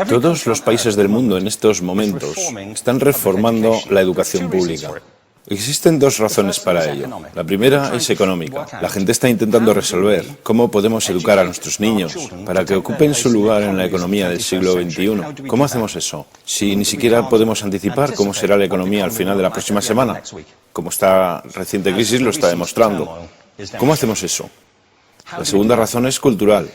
Todos los países del mundo en estos momentos están reformando la educación pública. Existen dos razones para ello. La primera es económica. La gente está intentando resolver cómo podemos educar a nuestros niños para que ocupen su lugar en la economía del siglo XXI. ¿Cómo hacemos eso? Si ni siquiera podemos anticipar cómo será la economía al final de la próxima semana, como esta reciente crisis lo está demostrando. ¿Cómo hacemos eso? La segunda razón es cultural.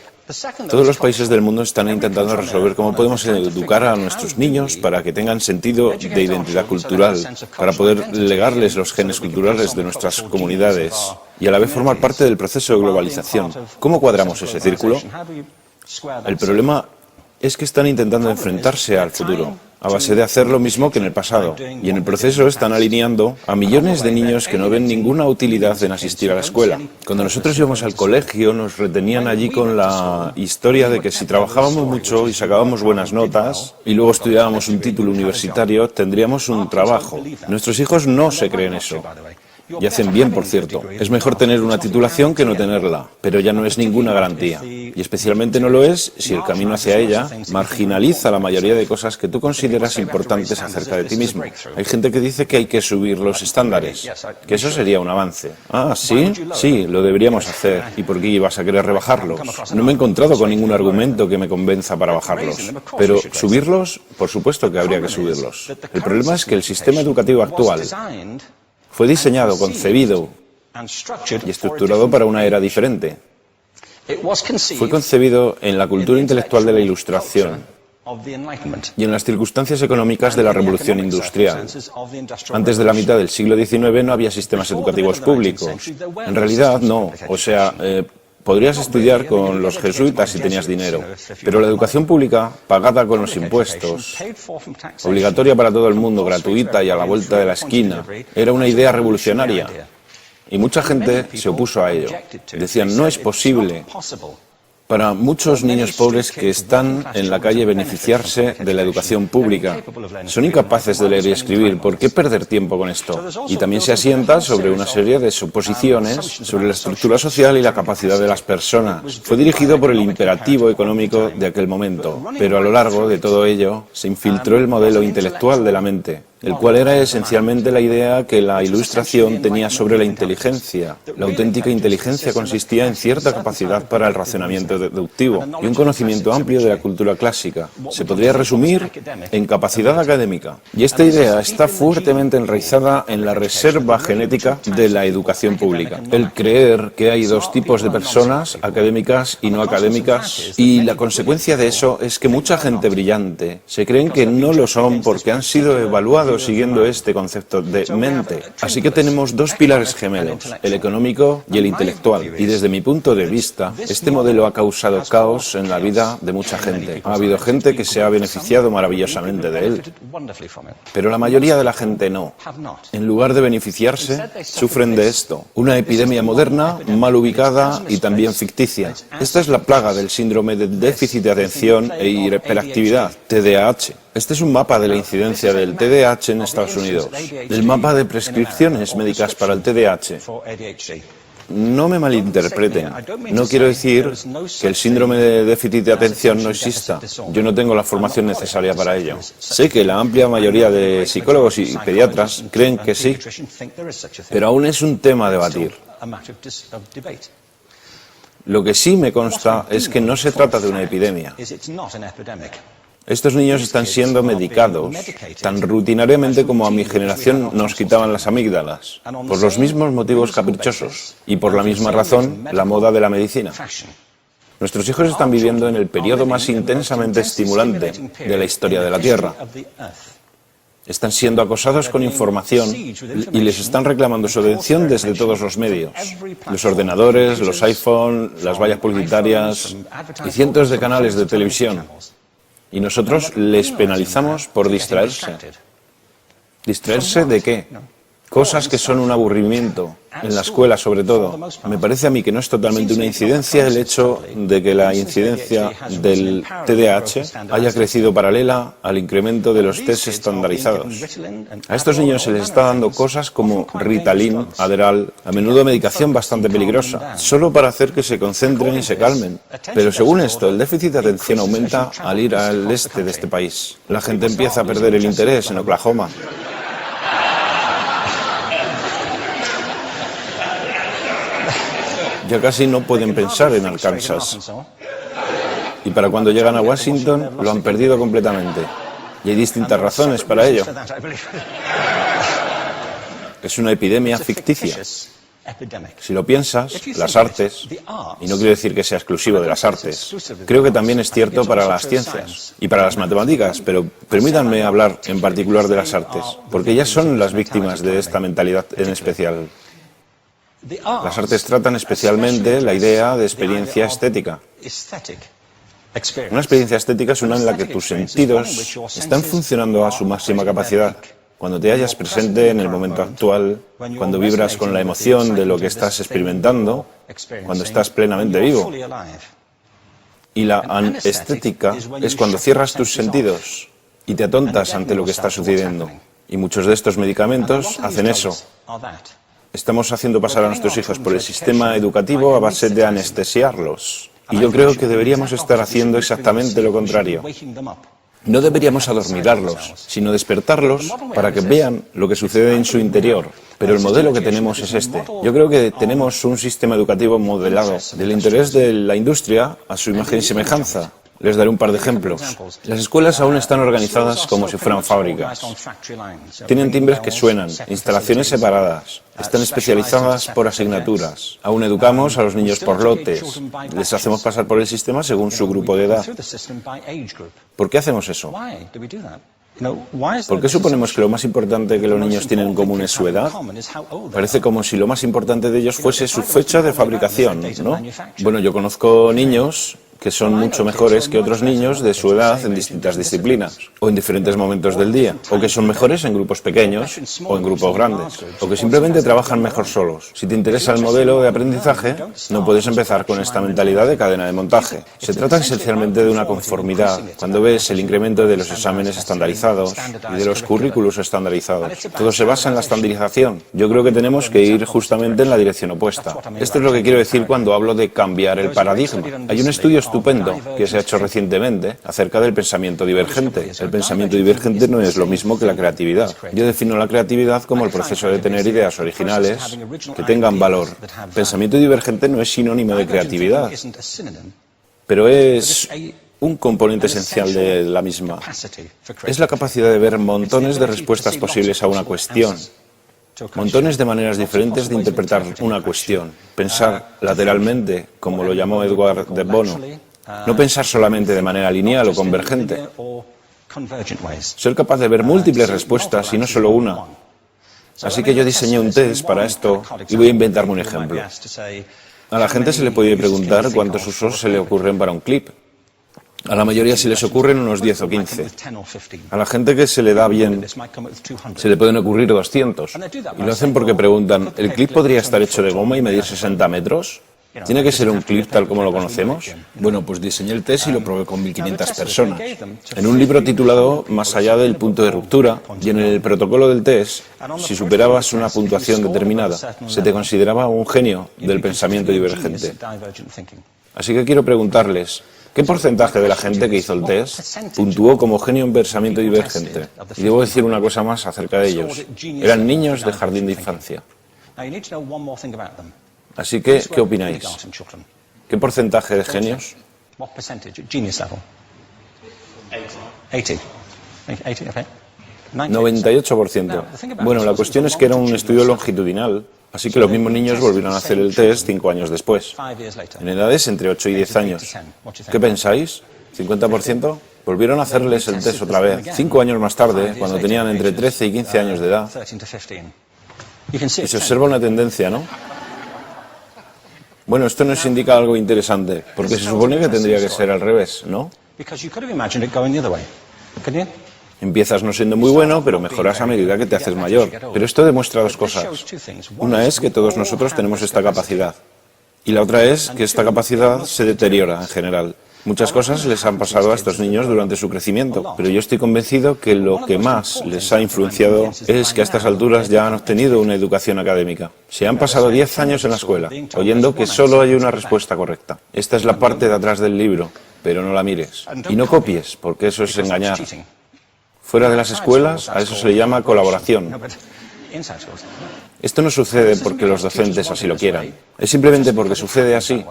Todos los países del mundo están intentando resolver cómo podemos educar a nuestros niños para que tengan sentido de identidad cultural, para poder legarles los genes culturales de nuestras comunidades y a la vez formar parte del proceso de globalización. ¿Cómo cuadramos ese círculo? El problema es que están intentando enfrentarse al futuro, a base de hacer lo mismo que en el pasado. Y en el proceso están alineando a millones de niños que no ven ninguna utilidad en asistir a la escuela. Cuando nosotros íbamos al colegio, nos retenían allí con la historia de que si trabajábamos mucho y sacábamos buenas notas, y luego estudiábamos un título universitario, tendríamos un trabajo. Nuestros hijos no se creen eso. Y hacen bien, por cierto. Es mejor tener una titulación que no tenerla, pero ya no es ninguna garantía. Y especialmente no lo es si el camino hacia ella marginaliza la mayoría de cosas que tú consideras importantes acerca de ti mismo. Hay gente que dice que hay que subir los estándares, que eso sería un avance. Ah, ¿sí? Sí, lo deberíamos hacer. ¿Y por qué ibas a querer rebajarlos? No me he encontrado con ningún argumento que me convenza para bajarlos. Pero subirlos, por supuesto que habría que subirlos. El problema es que el sistema educativo actual fue diseñado, concebido y estructurado para una era diferente. Fue concebido en la cultura intelectual de la Ilustración y en las circunstancias económicas de la Revolución Industrial. Antes de la mitad del siglo XIX no había sistemas educativos públicos. En realidad no. O sea, podrías estudiar con los jesuitas si tenías dinero, pero la educación pública, pagada con los impuestos, obligatoria para todo el mundo, gratuita y a la vuelta de la esquina, era una idea revolucionaria. Y mucha gente se opuso a ello. Decían, no es posible para muchos niños pobres que están en la calle beneficiarse de la educación pública. Son incapaces de leer y escribir. ¿Por qué perder tiempo con esto? Y también se asienta sobre una serie de suposiciones sobre la estructura social y la capacidad de las personas. Fue dirigido por el imperativo económico de aquel momento, pero a lo largo de todo ello se infiltró el modelo intelectual de la mente, el cual era esencialmente la idea que la Ilustración tenía sobre la inteligencia. La auténtica inteligencia consistía en cierta capacidad para el razonamiento deductivo y un conocimiento amplio de la cultura clásica. Se podría resumir en capacidad académica. Y esta idea está fuertemente enraizada en la reserva genética de la educación pública. El creer que hay dos tipos de personas, académicas y no académicas, y la consecuencia de eso es que mucha gente brillante se creen que no lo son porque han sido evaluados siguiendo este concepto de mente. Así que tenemos dos pilares gemelos, el económico y el intelectual. Y desde mi punto de vista, este modelo ha causado caos en la vida de mucha gente. Ha habido gente que se ha beneficiado maravillosamente de él, pero la mayoría de la gente no. En lugar de beneficiarse, sufren de esto. Una epidemia moderna, mal ubicada y también ficticia. Esta es la plaga del síndrome de déficit de atención e hiperactividad, TDAH. Este es un mapa de la incidencia del TDAH en Estados Unidos. El mapa de prescripciones médicas para el TDAH. No me malinterpreten. No quiero decir que el síndrome de déficit de atención no exista. Yo no tengo la formación necesaria para ello. Sé que la amplia mayoría de psicólogos y pediatras creen que sí, pero aún es un tema a debatir. Lo que sí me consta es que no se trata de una epidemia. Estos niños están siendo medicados tan rutinariamente como a mi generación nos quitaban las amígdalas, por los mismos motivos caprichosos y por la misma razón, la moda de la medicina. Nuestros hijos están viviendo en el periodo más intensamente estimulante de la historia de la Tierra. Están siendo acosados con información y les están reclamando su atención desde todos los medios. Los ordenadores, los iPhone, las vallas publicitarias y cientos de canales de televisión. Y nosotros les penalizamos por distraerse. ¿Distraerse de qué? Cosas que son un aburrimiento, en la escuela sobre todo. Me parece a mí que no es totalmente una incidencia el hecho de que la incidencia del TDAH haya crecido paralela al incremento de los test estandarizados. A estos niños se les está dando cosas como Ritalin, Adderall, a menudo medicación bastante peligrosa, solo para hacer que se concentren y se calmen. Pero según esto, el déficit de atención aumenta al ir al este de este país. La gente empieza a perder el interés en Oklahoma. Ya casi no pueden pensar en Arkansas. Y para cuando llegan a Washington, lo han perdido completamente. Y hay distintas razones para ello. Es una epidemia ficticia. Si lo piensas, las artes, y no quiero decir que sea exclusivo de las artes, creo que también es cierto para las ciencias y para las matemáticas, pero permítanme hablar en particular de las artes, porque ellas son las víctimas de esta mentalidad en especial. Las artes tratan especialmente la idea de experiencia estética. Una experiencia estética es una en la que tus sentidos están funcionando a su máxima capacidad. Cuando te hallas presente en el momento actual, cuando vibras con la emoción de lo que estás experimentando, cuando estás plenamente vivo. Y la anestética es cuando cierras tus sentidos y te atontas ante lo que está sucediendo. Y muchos de estos medicamentos hacen eso. Estamos haciendo pasar a nuestros hijos por el sistema educativo a base de anestesiarlos. Y yo creo que deberíamos estar haciendo exactamente lo contrario. No deberíamos adormilarlos, sino despertarlos para que vean lo que sucede en su interior. Pero el modelo que tenemos es este. Yo creo que tenemos un sistema educativo modelado del interés de la industria a su imagen y semejanza. Les daré un par de ejemplos. Las escuelas aún están organizadas como si fueran fábricas. Tienen timbres que suenan, instalaciones separadas, están especializadas por asignaturas. Aún educamos a los niños por lotes. Les hacemos pasar por el sistema según su grupo de edad. ¿Por qué hacemos eso? ¿Por qué suponemos que lo más importante que los niños tienen en común es su edad? Parece como si lo más importante de ellos fuese su fecha de fabricación, ¿no? Bueno, yo conozco niños que son mucho mejores que otros niños de su edad en distintas disciplinas, o en diferentes momentos del día, o que son mejores en grupos pequeños, o en grupos grandes, o que simplemente trabajan mejor solos. Si te interesa el modelo de aprendizaje, no puedes empezar con esta mentalidad de cadena de montaje. Se trata esencialmente de una conformidad. Cuando ves el incremento de los exámenes estandarizados y de los currículos estandarizados, todo se basa en la estandarización. Yo creo que tenemos que ir justamente en la dirección opuesta. Esto es lo que quiero decir cuando hablo de cambiar el paradigma. Hay un estudio estupendo que se ha hecho recientemente acerca del pensamiento divergente. El pensamiento divergente no es lo mismo que la creatividad. Yo defino la creatividad como el proceso de tener ideas originales que tengan valor. Pensamiento divergente no es sinónimo de creatividad, pero es un componente esencial de la misma. Es la capacidad de ver montones de respuestas posibles a una cuestión. Montones de maneras diferentes de interpretar una cuestión. Pensar lateralmente, como lo llamó Edward de Bono. No pensar solamente de manera lineal o convergente. Ser capaz de ver múltiples respuestas y no solo una. Así que yo diseñé un test para esto y voy a inventarme un ejemplo. A la gente se le puede preguntar cuántos usos se le ocurren para un clip. A la mayoría se les ocurren unos 10 o 15. A la gente que se le da bien, se le pueden ocurrir 200. Y lo hacen porque preguntan, ¿el clip podría estar hecho de goma y medir 60 metros? ¿Tiene que ser un clip tal como lo conocemos? Bueno, pues diseñé el test y lo probé con 1.500 personas. En un libro titulado Más allá del punto de ruptura, y en el protocolo del test, si superabas una puntuación determinada, se te consideraba un genio del pensamiento divergente. Así que quiero preguntarles, ¿qué porcentaje de la gente que hizo el test puntuó como genio en pensamiento divergente? Y debo decir una cosa más acerca de ellos. Eran niños de jardín de infancia. Así que, ¿qué opináis? ¿Qué porcentaje de genios? 98%. Bueno, la cuestión es que era un estudio longitudinal, así que los mismos niños volvieron a hacer el test 5 años después, en edades entre 8 y 10 años. ¿Qué pensáis? ¿50%? Volvieron a hacerles el test otra vez, 5 años más tarde, cuando tenían entre 13 y 15 años de edad. Y se observa una tendencia, ¿no? Bueno, esto nos indica algo interesante, porque se supone que tendría que ser al revés, ¿no? Empiezas no siendo muy bueno, pero mejoras a medida que te haces mayor. Pero esto demuestra dos cosas. Una es que todos nosotros tenemos esta capacidad. Y la otra es que esta capacidad se deteriora en general. Muchas cosas les han pasado a estos niños durante su crecimiento, pero yo estoy convencido que lo que más les ha influenciado es que a estas alturas ya han obtenido una educación académica. Se han pasado 10 años en la escuela, oyendo que solo hay una respuesta correcta. Esta es la parte de atrás del libro, pero no la mires. Y no copies, porque eso es engañar. Fuera de las escuelas, a eso se le llama colaboración. Esto no sucede porque los docentes así lo quieran. Es simplemente porque sucede así.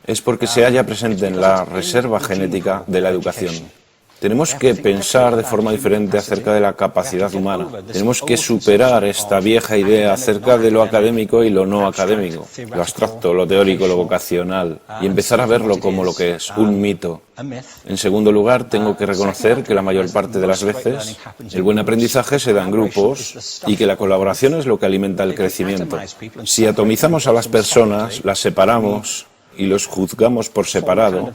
Es porque se halla presente en la reserva genética de la educación. Tenemos que pensar de forma diferente acerca de la capacidad humana. Tenemos que superar esta vieja idea acerca de lo académico y lo no académico, lo abstracto, lo teórico, lo vocacional, y empezar a verlo como lo que es, un mito. En segundo lugar, tengo que reconocer que la mayor parte de las veces el buen aprendizaje se da en grupos y que la colaboración es lo que alimenta el crecimiento. Si atomizamos a las personas, las separamos y los juzgamos por separado,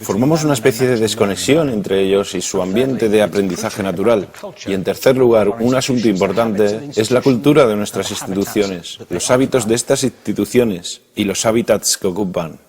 formamos una especie de desconexión entre ellos y su ambiente de aprendizaje natural. Y en tercer lugar, un asunto importante es la cultura de nuestras instituciones, los hábitos de estas instituciones y los hábitats que ocupan.